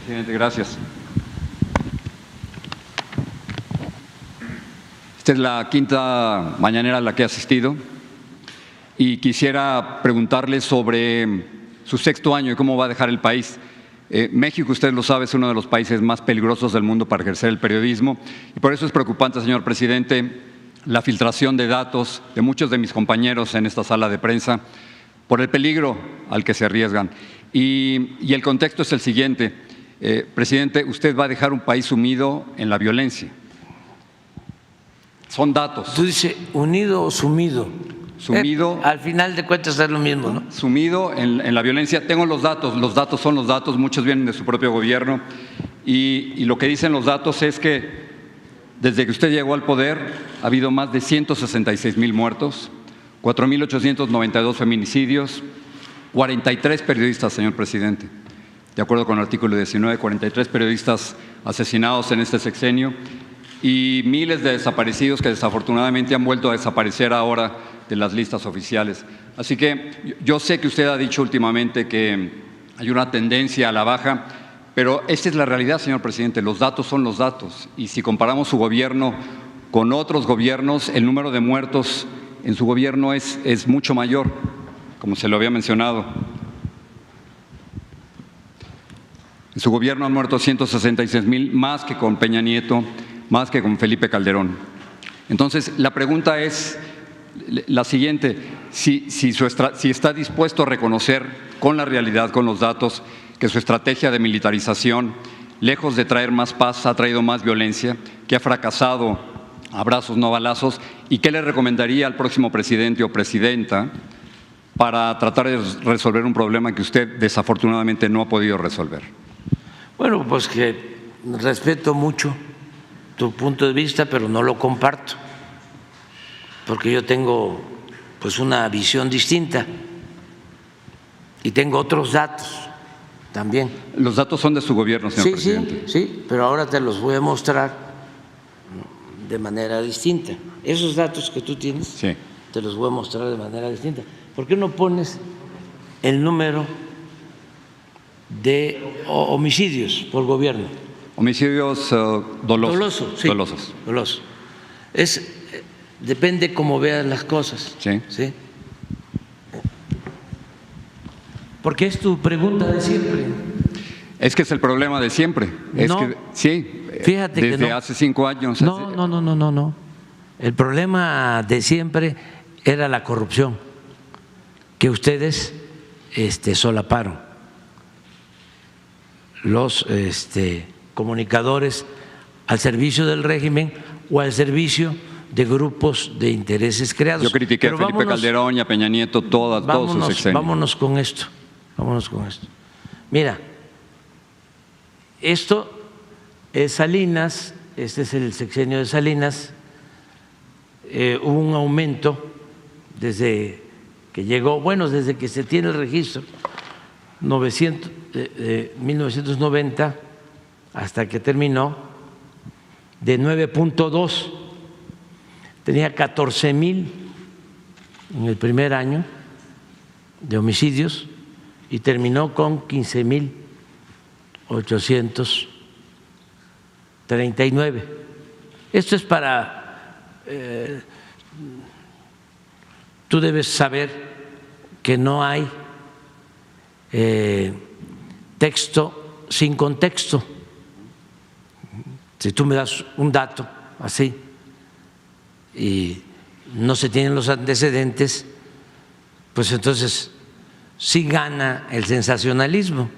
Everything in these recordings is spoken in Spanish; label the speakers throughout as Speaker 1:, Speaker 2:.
Speaker 1: Presidente, gracias. Esta es la quinta mañanera a la que he asistido y quisiera preguntarle sobre su sexto año y cómo va a dejar el país. México, usted lo sabe, es uno de los países más peligrosos del mundo para ejercer el periodismo y por eso es preocupante, señor presidente, la filtración de datos de muchos de mis compañeros en esta sala de prensa por el peligro al que se arriesgan. Y el contexto es el siguiente. Presidente, usted va a dejar un país sumido en la violencia. Son datos.
Speaker 2: ¿Tú dices unido o sumido?
Speaker 1: Sumido.
Speaker 2: Al final de cuentas es lo mismo, ¿no?
Speaker 1: Sumido en la violencia. Tengo los datos son los datos, muchos vienen de su propio gobierno y lo que dicen los datos es que desde que usted llegó al poder ha habido más de 166,000 muertos, 4,892 feminicidios, 43 periodistas, señor presidente. De acuerdo con el artículo 19, 43 periodistas asesinados en este sexenio y miles de desaparecidos que desafortunadamente han vuelto a desaparecer ahora de las listas oficiales. Así que yo sé que usted ha dicho últimamente que hay una tendencia a la baja, pero esta es la realidad, señor presidente. Los datos son los datos y si comparamos su gobierno con otros gobiernos, el número de muertos en su gobierno es mucho mayor, como se lo había mencionado. En su gobierno han muerto 166,000, más que con Peña Nieto, más que con Felipe Calderón. Entonces, la pregunta es la siguiente, si está dispuesto a reconocer con la realidad, con los datos, que su estrategia de militarización, lejos de traer más paz, ha traído más violencia, que ha fracasado abrazos, no balazos, y qué le recomendaría al próximo presidente o presidenta para tratar de resolver un problema que usted desafortunadamente no ha podido resolver.
Speaker 2: Bueno, pues que respeto mucho tu punto de vista, pero no lo comparto, porque yo tengo pues una visión distinta y tengo otros datos también.
Speaker 1: Los datos son de su gobierno, señor presidente.
Speaker 2: Sí, pero ahora te los voy a mostrar de manera distinta. Esos datos que tú tienes,
Speaker 1: sí,
Speaker 2: te los voy a mostrar de manera distinta. ¿Por qué no pones el número de homicidios por gobierno?
Speaker 1: Homicidios dolosos.
Speaker 2: Sí, dolosos. Depende cómo veas las cosas.
Speaker 1: Sí.
Speaker 2: ¿Sí? Porque es tu pregunta de siempre.
Speaker 1: Es que es el problema de siempre. Sí,
Speaker 2: fíjate
Speaker 1: desde
Speaker 2: que no.
Speaker 1: Hace 5 años.
Speaker 2: No. El problema de siempre era la corrupción, que ustedes solaparon. Los comunicadores al servicio del régimen o al servicio de grupos de intereses creados.
Speaker 1: Yo critiqué a Felipe Calderón y a Peña Nieto todos sus sexenios.
Speaker 2: Vámonos con esto. Mira, esto es Salinas, este es el sexenio de Salinas. Hubo un aumento desde que llegó, desde que se tiene el registro, 1990 hasta que terminó, de 9.2. Tenía 14,000 en el primer año de homicidios y terminó con 15,839. Esto es para… tú debes saber que no hay texto sin contexto. Si tú me das un dato así y no se tienen los antecedentes, pues entonces sí gana el sensacionalismo.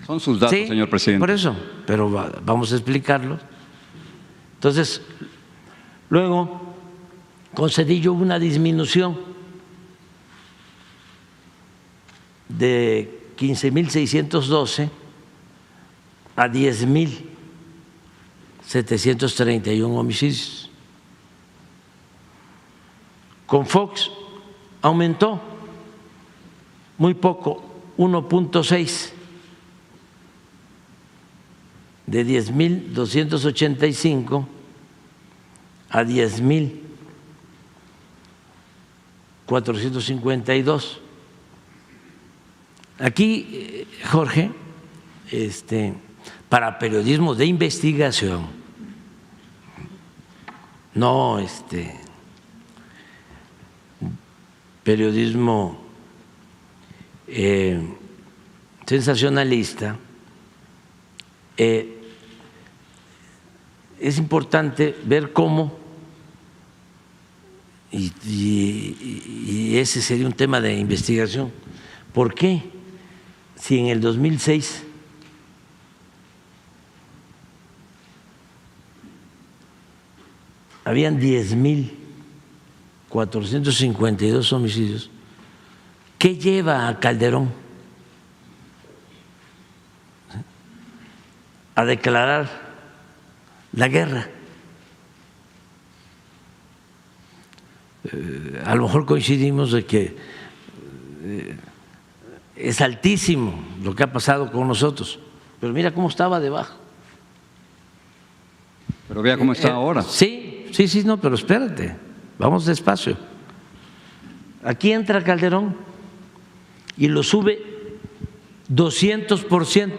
Speaker 1: Son sus datos,
Speaker 2: sí,
Speaker 1: señor presidente.
Speaker 2: Por eso, pero vamos a explicarlo. Entonces, luego con Zedillo hubo una disminución de 15,612 a 10,731 homicidios. Con Fox aumentó muy poco, 1.6, de 10,285 a 10,452. Aquí, Jorge, para periodismo de investigación, no periodismo sensacionalista. Es importante ver cómo, y ese sería un tema de investigación, ¿por qué si en el 2006 habían 10,452 homicidios, qué lleva a Calderón a declarar la guerra? A lo mejor coincidimos de que es altísimo lo que ha pasado con nosotros, pero mira cómo estaba debajo.
Speaker 1: Pero vea cómo está ahora.
Speaker 2: Sí, no, pero espérate, vamos despacio. Aquí entra Calderón y lo sube 200%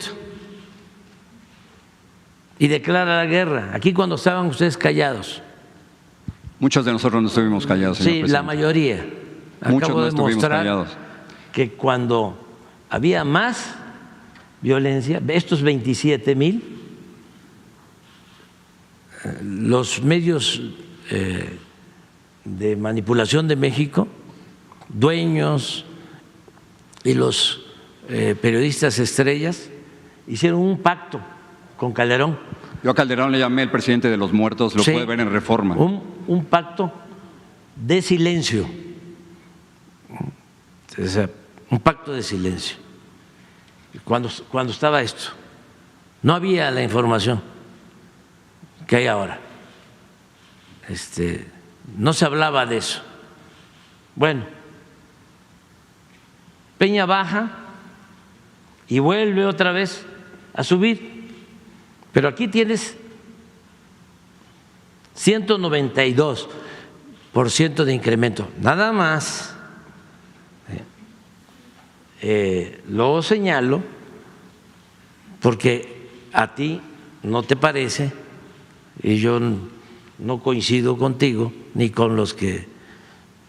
Speaker 2: y declara la guerra. Aquí cuando estaban ustedes callados.
Speaker 1: Muchos de nosotros no estuvimos callados, señor presidente.
Speaker 2: La mayoría.
Speaker 1: Muchos
Speaker 2: Acabo
Speaker 1: no
Speaker 2: de
Speaker 1: estuvimos
Speaker 2: mostrar
Speaker 1: callados.
Speaker 2: que cuando había más violencia, estos 27,000, los medios de manipulación de México, dueños y los periodistas estrellas hicieron un pacto con Calderón.
Speaker 1: Yo a Calderón le llamé el presidente de los muertos, lo puede ver en Reforma.
Speaker 2: Un pacto de silencio, o sea, un pacto de silencio. Cuando estaba esto, no había la información que hay ahora. No se hablaba de eso. Bueno, Peña baja y vuelve otra vez a subir. Pero aquí tienes 192% de incremento, nada más. Lo señalo porque a ti no te parece, y yo no coincido contigo ni con los que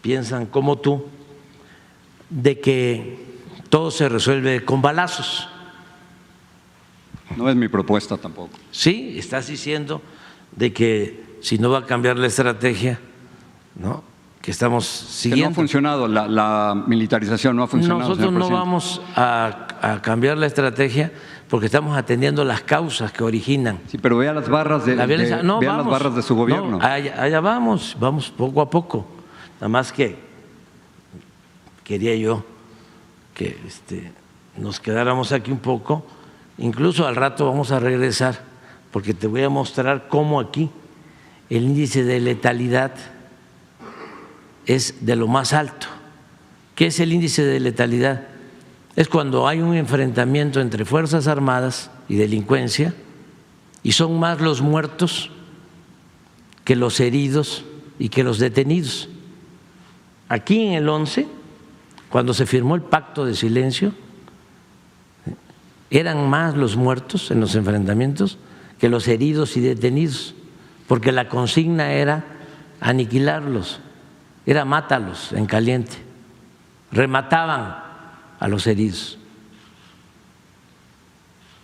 Speaker 2: piensan como tú, de que todo se resuelve con balazos.
Speaker 1: No es mi propuesta tampoco.
Speaker 2: Sí, estás diciendo de que si no va a cambiar la estrategia, ¿no?, que estamos siguiendo.
Speaker 1: Que no ha funcionado, la militarización no ha funcionado.
Speaker 2: Nosotros no vamos a cambiar la estrategia porque estamos atendiendo las causas que originan.
Speaker 1: Sí, pero vea las barras de,
Speaker 2: la violencia. No,
Speaker 1: vean las barras de su gobierno.
Speaker 2: No, allá vamos poco a poco. Nada más que quería yo que nos quedáramos aquí un poco. Incluso al rato vamos a regresar porque te voy a mostrar cómo aquí el índice de letalidad es de lo más alto. ¿Qué es el índice de letalidad? Es cuando hay un enfrentamiento entre Fuerzas Armadas y delincuencia y son más los muertos que los heridos y que los detenidos. Aquí en el 11, cuando se firmó el pacto de silencio, eran más los muertos en los enfrentamientos que los heridos y detenidos, porque la consigna era aniquilarlos, era mátalos en caliente, remataban a los heridos.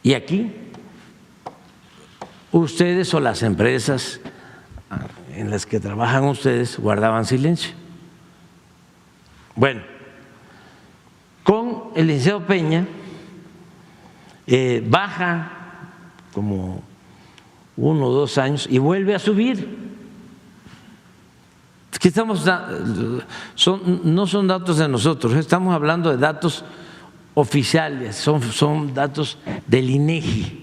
Speaker 2: Y aquí ustedes o las empresas en las que trabajan ustedes guardaban silencio. Bueno, con el licenciado Peña baja como 1 o 2 años y vuelve a subir. Es que no son datos de nosotros, estamos hablando de datos oficiales, son datos del INEGI.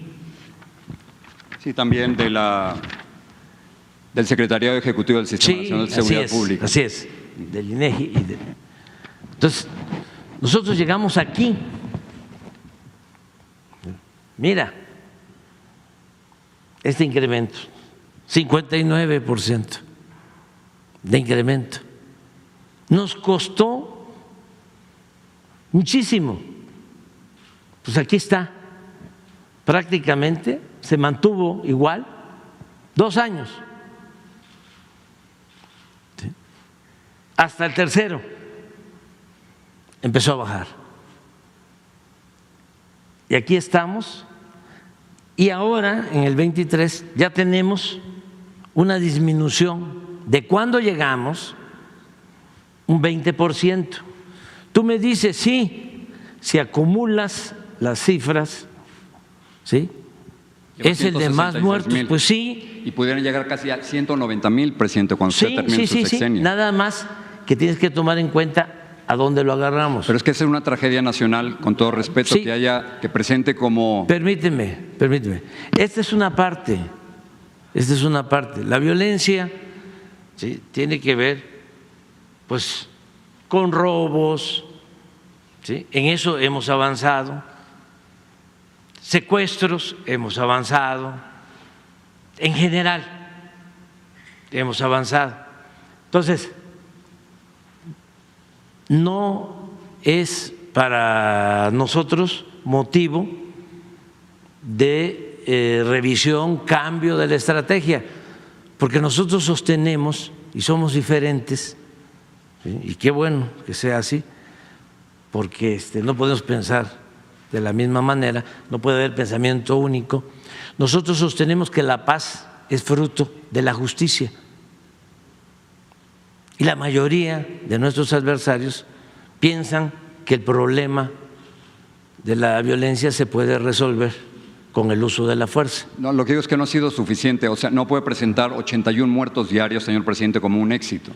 Speaker 1: Sí, también del Secretariado Ejecutivo del Sistema Nacional de Seguridad Pública.
Speaker 2: Así es, del INEGI. Entonces, nosotros llegamos aquí. Mira, este incremento, 59% de incremento. Nos costó muchísimo. Pues aquí está prácticamente se mantuvo igual 2 años, ¿sí? Hasta el tercero empezó a bajar. Y aquí estamos, y ahora en el 23 ya tenemos una disminución de cuando llegamos un 20%. Tú me dices, sí, si acumulas las cifras, ¿sí? Es el de más muertos, pues sí.
Speaker 1: Y pudieran llegar casi a 190,000, presidente, cuando usted termine su sexenio.
Speaker 2: Nada más que tienes que tomar en cuenta a dónde lo agarramos.
Speaker 1: Pero es que es una tragedia nacional, con todo respeto, que presente como…
Speaker 2: Permíteme. Esta es una parte. La violencia, ¿sí?, tiene que ver, pues, con robos, ¿sí? En eso hemos avanzado. Secuestros, hemos avanzado. En general, hemos avanzado. Entonces, no es para nosotros motivo de revisión, cambio de la estrategia, porque nosotros sostenemos y somos diferentes, ¿sí? Y qué bueno que sea así, porque no podemos pensar de la misma manera, no puede haber pensamiento único. Nosotros sostenemos que la paz es fruto de la justicia. Y la mayoría de nuestros adversarios piensan que el problema de la violencia se puede resolver con el uso de la fuerza.
Speaker 1: No, lo que digo es que no ha sido suficiente. O sea, no puede presentar 81 muertos diarios, señor presidente, como un éxito.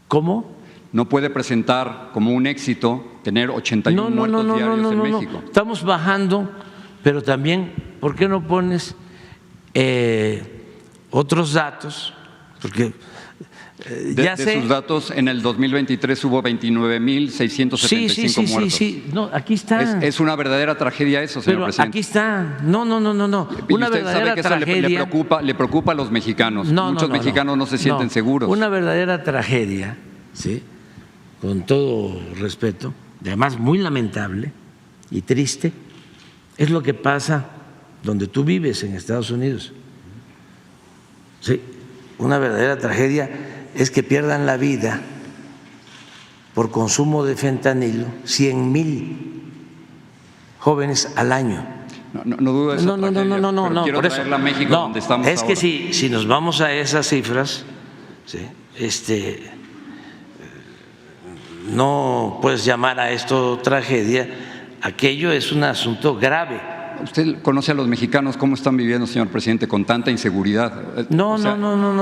Speaker 2: ¿Cómo?
Speaker 1: No puede presentar como un éxito tener 81 muertos diarios en México.
Speaker 2: Estamos bajando, pero también, ¿por qué no pones otros datos? Porque…
Speaker 1: de sus datos, en el 2023 hubo 29,675 muertos.
Speaker 2: Sí. No, aquí está.
Speaker 1: Es una verdadera tragedia eso, señor presidente.
Speaker 2: Aquí está. No.
Speaker 1: Una verdadera tragedia. Le preocupa a los mexicanos. Muchos mexicanos no se sienten seguros.
Speaker 2: Una verdadera tragedia, ¿sí?, con todo respeto, además muy lamentable y triste, es lo que pasa donde tú vives, en Estados Unidos. Sí, una verdadera tragedia es que pierdan la vida por consumo de fentanilo 100,000 jóvenes al año.
Speaker 1: No dudo de esa tragedia,
Speaker 2: no.
Speaker 1: Quiero
Speaker 2: por eso,
Speaker 1: traerla a México, donde estamos
Speaker 2: es
Speaker 1: ahora.
Speaker 2: que si nos vamos a esas cifras, ¿sí?, no puedes llamar a esto tragedia. Aquello es un asunto grave.
Speaker 1: ¿Usted conoce a los mexicanos cómo están viviendo, señor presidente, con tanta inseguridad?
Speaker 2: No.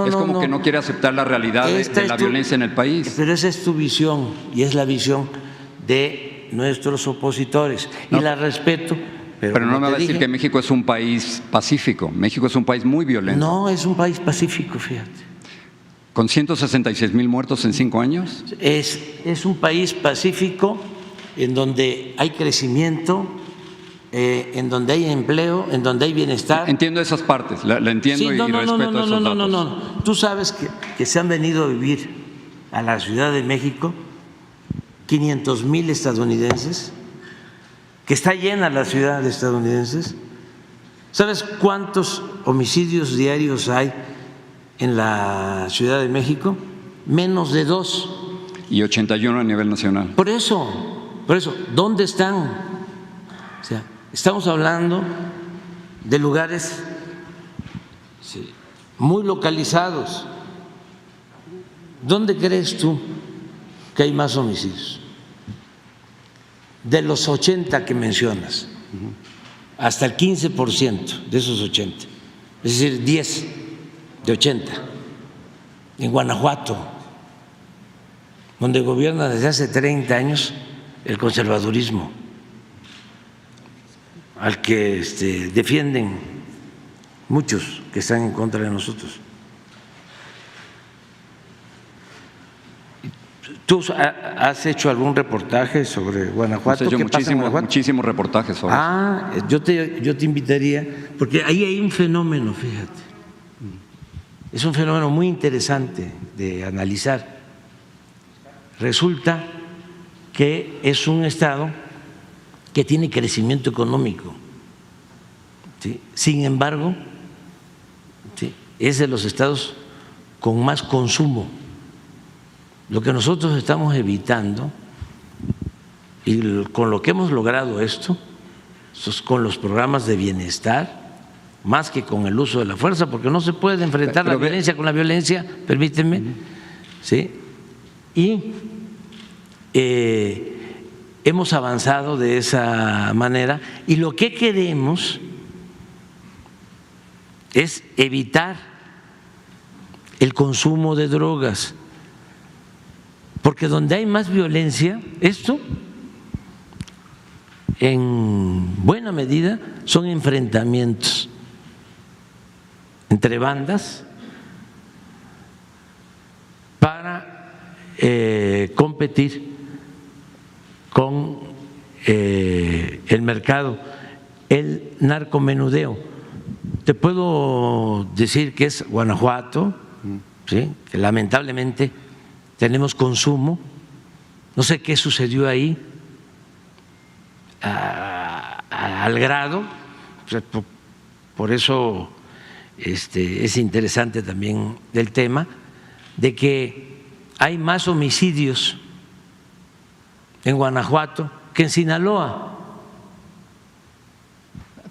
Speaker 1: Es como que no quiere aceptar la realidad de la violencia en el país.
Speaker 2: Pero esa es tu visión y es la visión de nuestros opositores. Y la respeto.
Speaker 1: Pero no me va a decir que México es un país pacífico. México es un país muy violento.
Speaker 2: No, es un país pacífico, fíjate.
Speaker 1: ¿Con 166,000 muertos en 5 años?
Speaker 2: Es un país pacífico en donde hay crecimiento, en donde hay empleo, en donde hay bienestar.
Speaker 1: Entiendo esas partes, la entiendo y respeto esos datos.
Speaker 2: No. Tú sabes que se han venido a vivir a la Ciudad de México 500,000 estadounidenses, que está llena la ciudad de estadounidenses. ¿Sabes cuántos homicidios diarios hay en la Ciudad de México? Menos de 2.
Speaker 1: Y 81 a nivel nacional.
Speaker 2: Por eso, ¿dónde están? O sea, estamos hablando de lugares muy localizados. ¿Dónde crees tú que hay más homicidios? De los 80 que mencionas, hasta el 15% de esos 80, es decir, 10 de 80, en Guanajuato, donde gobierna desde hace 30 años el conservadurismo, al que defienden muchos que están en contra de nosotros. ¿Tú has hecho algún reportaje sobre Guanajuato?
Speaker 1: ¿Qué pasa en Guanajuato? Muchísimos reportajes sobre
Speaker 2: eso. Yo te invitaría, porque ahí hay un fenómeno, fíjate, es un fenómeno muy interesante de analizar. Resulta que es un estado que tiene crecimiento económico, ¿sí? Sin embargo, ¿sí?, es de los estados con más consumo. Lo que nosotros estamos evitando, y con lo que hemos logrado esto, con los programas de bienestar, más que con el uso de la fuerza, porque no se puede enfrentar la violencia con la violencia, permíteme, ¿sí? Y hemos avanzado de esa manera, y lo que queremos es evitar el consumo de drogas, porque donde hay más violencia, esto en buena medida son enfrentamientos entre bandas para competir con el mercado, el narcomenudeo. Te puedo decir que es Guanajuato, ¿sí?, que lamentablemente tenemos consumo. No sé qué sucedió ahí, al grado, por eso es interesante también el tema de que hay más homicidios en Guanajuato que en Sinaloa.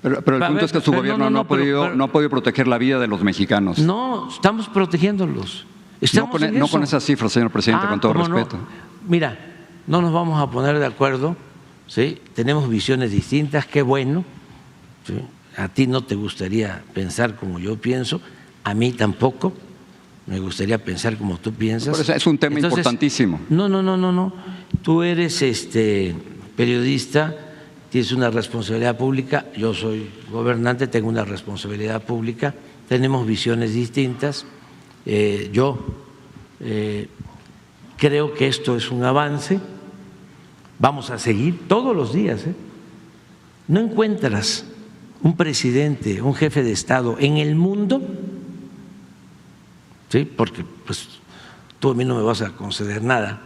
Speaker 1: Pero el punto es que su gobierno no ha podido proteger la vida de los mexicanos.
Speaker 2: No, estamos protegiéndolos.
Speaker 1: No con esas cifras, señor presidente, con todo respeto.
Speaker 2: No. Mira, no nos vamos a poner de acuerdo, ¿sí? Tenemos visiones distintas, qué bueno, ¿sí? A ti no te gustaría pensar como yo pienso, a mí tampoco me gustaría pensar como tú piensas.
Speaker 1: Por eso es un tema importantísimo.
Speaker 2: No. Tú eres periodista, tienes una responsabilidad pública, yo soy gobernante, tengo una responsabilidad pública, tenemos visiones distintas. Yo creo que esto es un avance, vamos a seguir todos los días. No encuentras un presidente, un jefe de Estado en el mundo, ¿sí?, porque pues tú a mí no me vas a conceder nada,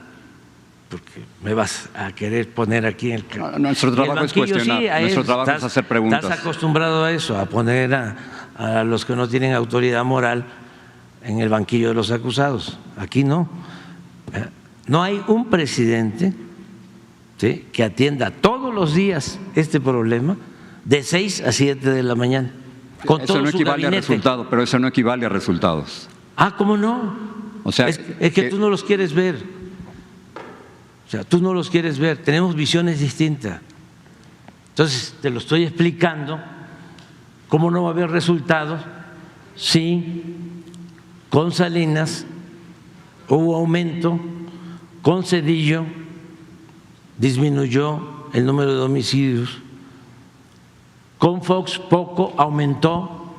Speaker 2: porque me vas a querer poner aquí en el
Speaker 1: nuestro trabajo es cuestionar,
Speaker 2: sí,
Speaker 1: nuestro trabajo es hacer preguntas.
Speaker 2: Estás acostumbrado a eso, a poner a los que no tienen autoridad moral en el banquillo de los acusados. Aquí no. No hay un presidente, ¿sí?, que atienda todos los días este problema de 6 a 7 de la mañana. Con
Speaker 1: eso
Speaker 2: todo
Speaker 1: no
Speaker 2: su
Speaker 1: equivale
Speaker 2: gabinete.
Speaker 1: a resultados, pero eso no equivale a resultados.
Speaker 2: ¿Cómo no?
Speaker 1: O sea,
Speaker 2: es que tú no los quieres ver. O sea, tú no los quieres ver. Tenemos visiones distintas. Entonces, te lo estoy explicando. ¿Cómo no va a haber resultados si con Salinas hubo aumento, con Zedillo disminuyó el número de homicidios, con Fox poco aumentó,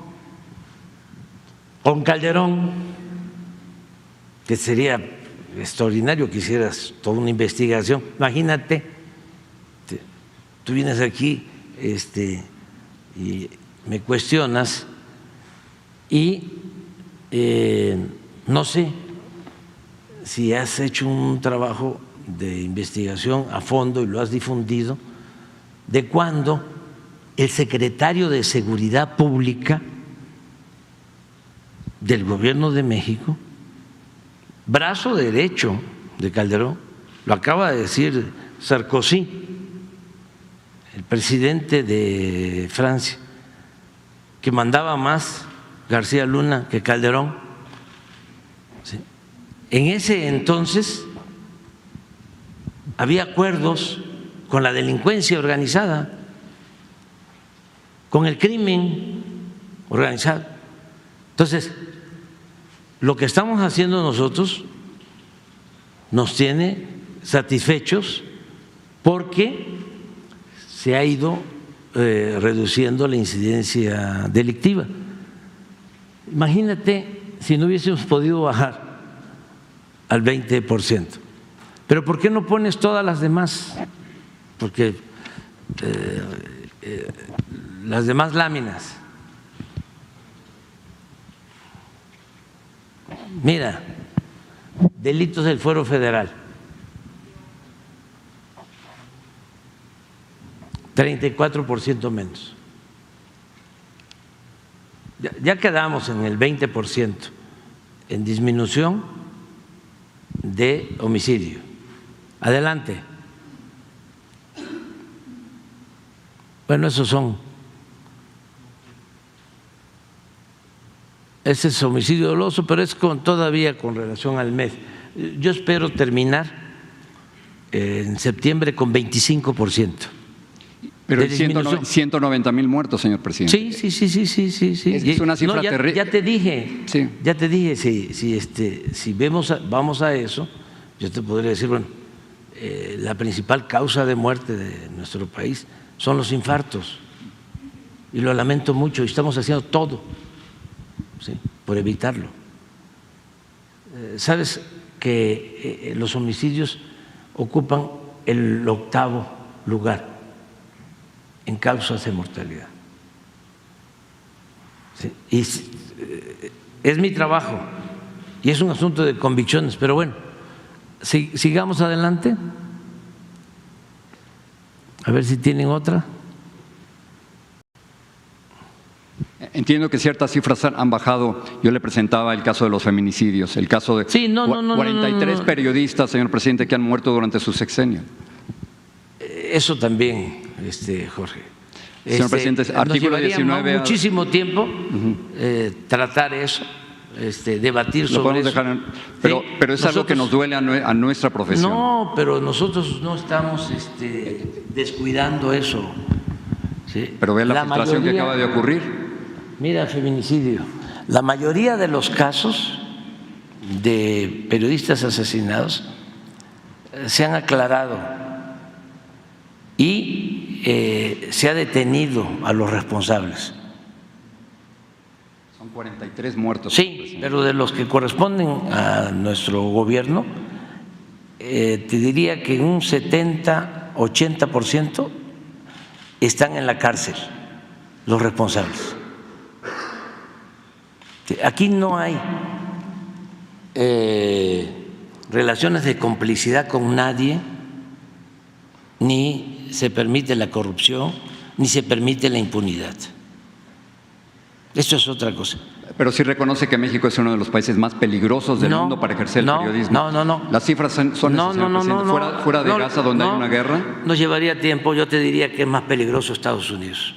Speaker 2: con Calderón, que sería extraordinario que hicieras toda una investigación? Imagínate, tú vienes aquí y me cuestionas y no sé si has hecho un trabajo de investigación a fondo y lo has difundido, de cuando el secretario de Seguridad Pública del Gobierno de México, brazo derecho de Calderón, lo acaba de decir Sarkozy, el presidente de Francia, que mandaba más García Luna que Calderón, ¿sí? En ese entonces había acuerdos con la delincuencia organizada, con el crimen organizado. Entonces, lo que estamos haciendo nosotros nos tiene satisfechos porque se ha ido reduciendo la incidencia delictiva. Imagínate si no hubiésemos podido bajar al 20%. Pero ¿por qué no pones todas las demás? Porque las demás láminas. Mira, delitos del Fuero Federal, 34% menos. Ya quedamos en el 20% en disminución de homicidio. Adelante. Bueno, ese es homicidio doloso, pero es todavía con relación al mes. Yo espero terminar en septiembre con 25%.
Speaker 1: Pero 190,000 muertos, señor presidente.
Speaker 2: Sí.
Speaker 1: Es una cifra terrible.
Speaker 2: Ya te dije,
Speaker 1: sí.
Speaker 2: Si vamos a eso, yo te podría decir, bueno, la principal causa de muerte de nuestro país son los infartos, y lo lamento mucho, y estamos haciendo todo, ¿sí?, por evitarlo. Sabes que los homicidios ocupan el 8º lugar en causas de mortalidad. ¿Sí? Y es mi trabajo y es un asunto de convicciones, pero bueno, sigamos adelante. A ver si tienen otra.
Speaker 1: Entiendo que ciertas cifras han bajado. Yo le presentaba el caso de los feminicidios, el caso de 43 periodistas, señor presidente, que han muerto durante su sexenio.
Speaker 2: Eso también, Jorge.
Speaker 1: Señor presidente, artículo 19.
Speaker 2: Muchísimo tiempo tratar eso, debatir sobre eso.
Speaker 1: Pero es algo que nos duele a nuestra profesión.
Speaker 2: No, pero nosotros no estamos descuidando eso. ¿Sí?
Speaker 1: Pero vea la filtración que acaba de ocurrir.
Speaker 2: Mira, feminicidio. La mayoría de los casos de periodistas asesinados se han aclarado y se ha detenido a los responsables.
Speaker 1: Son 43 muertos.
Speaker 2: Sí, pero de los que corresponden a nuestro gobierno, te diría que un 70–80% están en la cárcel, los responsables. Aquí no hay relaciones de complicidad con nadie, ni se permite la corrupción, ni se permite la impunidad. Esto es otra cosa.
Speaker 1: Pero sí reconoce que México es uno de los países más peligrosos del mundo para ejercer el periodismo.
Speaker 2: No.
Speaker 1: Las cifras son esas, señor presidente. Fuera de Gaza, donde hay una guerra.
Speaker 2: Nos llevaría tiempo. Yo te diría que es más peligroso Estados Unidos.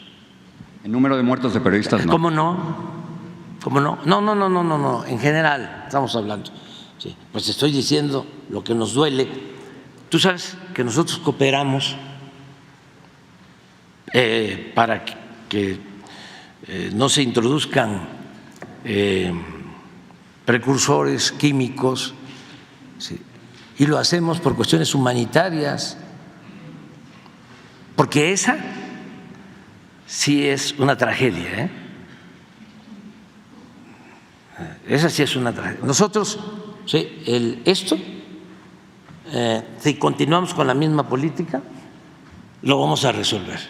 Speaker 1: El número de muertos de periodistas, ¿no?
Speaker 2: ¿Cómo no? No. En general estamos hablando. Sí, pues estoy diciendo lo que nos duele. Tú sabes que nosotros cooperamos para que no se introduzcan precursores químicos, ¿sí? Y lo hacemos por cuestiones humanitarias, porque esa sí es una tragedia, ¿eh? Esa sí es una tragedia. Nosotros, sí, si continuamos con la misma política, lo vamos a resolver.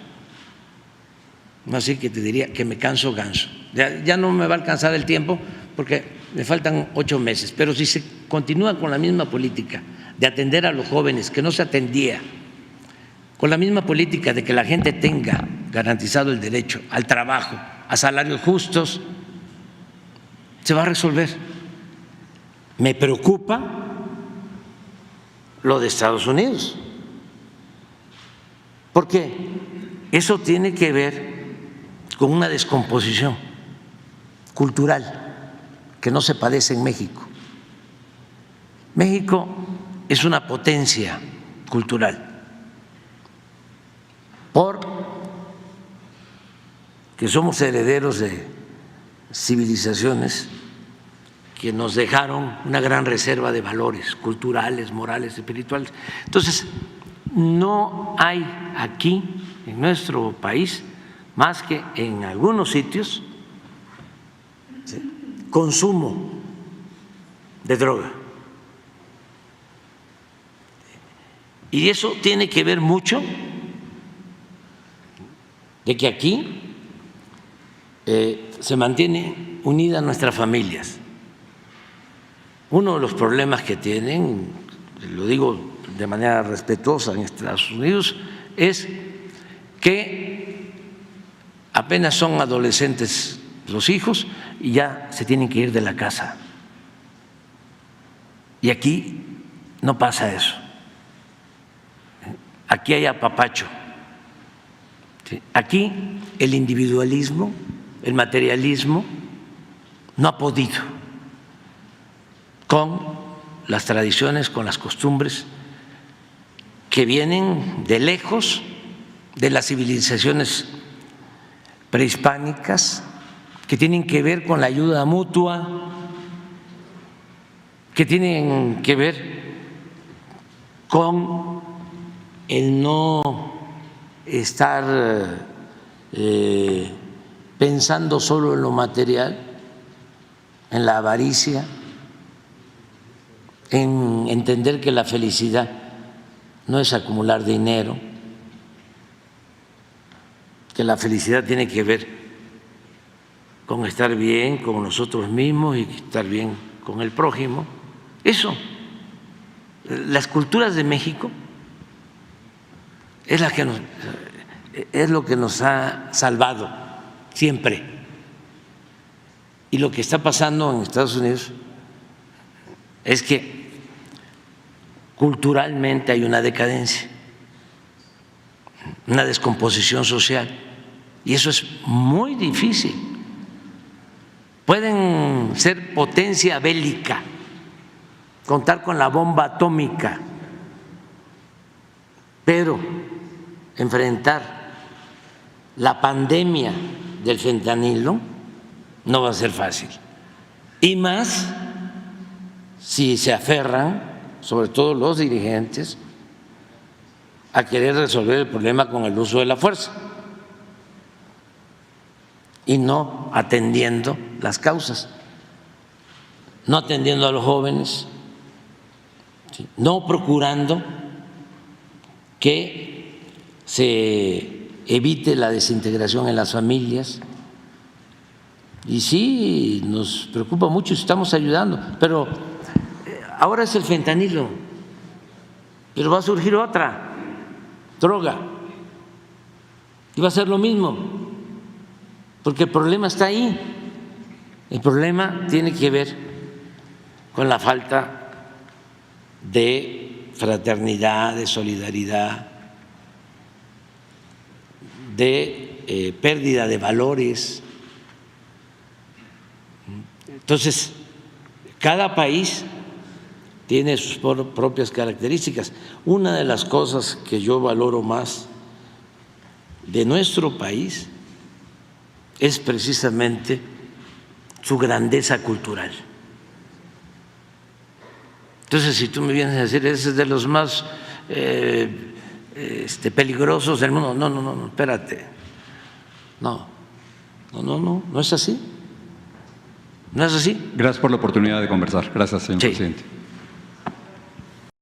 Speaker 2: Así que te diría que me canso ganso. Ya no me va a alcanzar el tiempo porque me faltan 8 meses, pero si se continúa con la misma política de atender a los jóvenes que no se atendía, con la misma política de que la gente tenga garantizado el derecho al trabajo, a salarios justos, se va a resolver. Me preocupa lo de Estados Unidos, porque eso tiene que ver con una descomposición cultural que no se padece en México. México es una potencia cultural porque somos herederos de civilizaciones que nos dejaron una gran reserva de valores culturales, morales, espirituales. Entonces, no hay aquí en nuestro país, más que en algunos sitios, ¿sí?, consumo de droga. Y eso tiene que ver mucho de que aquí se mantiene unida nuestras familias. Uno de los problemas que tienen, lo digo de manera respetuosa, en Estados Unidos, es que apenas son adolescentes los hijos y ya se tienen que ir de la casa. Y aquí no pasa eso. Aquí hay apapacho. Aquí el individualismo, el materialismo, no ha podido con las tradiciones, con las costumbres que vienen de lejos de las civilizaciones prehispánicas, que tienen que ver con la ayuda mutua, que tienen que ver con el no estar pensando solo en lo material, en la avaricia, en entender que la felicidad no es acumular dinero, que la felicidad tiene que ver con estar bien con nosotros mismos y estar bien con el prójimo. Eso, las culturas de México es lo que nos ha salvado siempre. Y lo que está pasando en Estados Unidos es que culturalmente hay una decadencia, una descomposición social, y eso es muy difícil. Pueden ser potencia bélica, contar con la bomba atómica, pero enfrentar la pandemia del fentanilo no va a ser fácil, y más si se aferran, sobre todo los dirigentes, a querer resolver el problema con el uso de la fuerza y no atendiendo las causas, no atendiendo a los jóvenes, no procurando que se evite la desintegración en las familias. Y sí, nos preocupa mucho y estamos ayudando, pero ahora es el fentanilo, pero va a surgir otra droga y va a ser lo mismo, porque el problema está ahí. El problema tiene que ver con la falta de fraternidad, de solidaridad, de pérdida de valores. Entonces, cada país tiene sus propias características. Una de las cosas que yo valoro más de nuestro país es precisamente su grandeza cultural. Entonces, si tú me vienes a decir, ese es de los más peligrosos del mundo, no, espérate. No es así. ¿No es así?
Speaker 1: Gracias por la oportunidad de conversar. Gracias, señor presidente.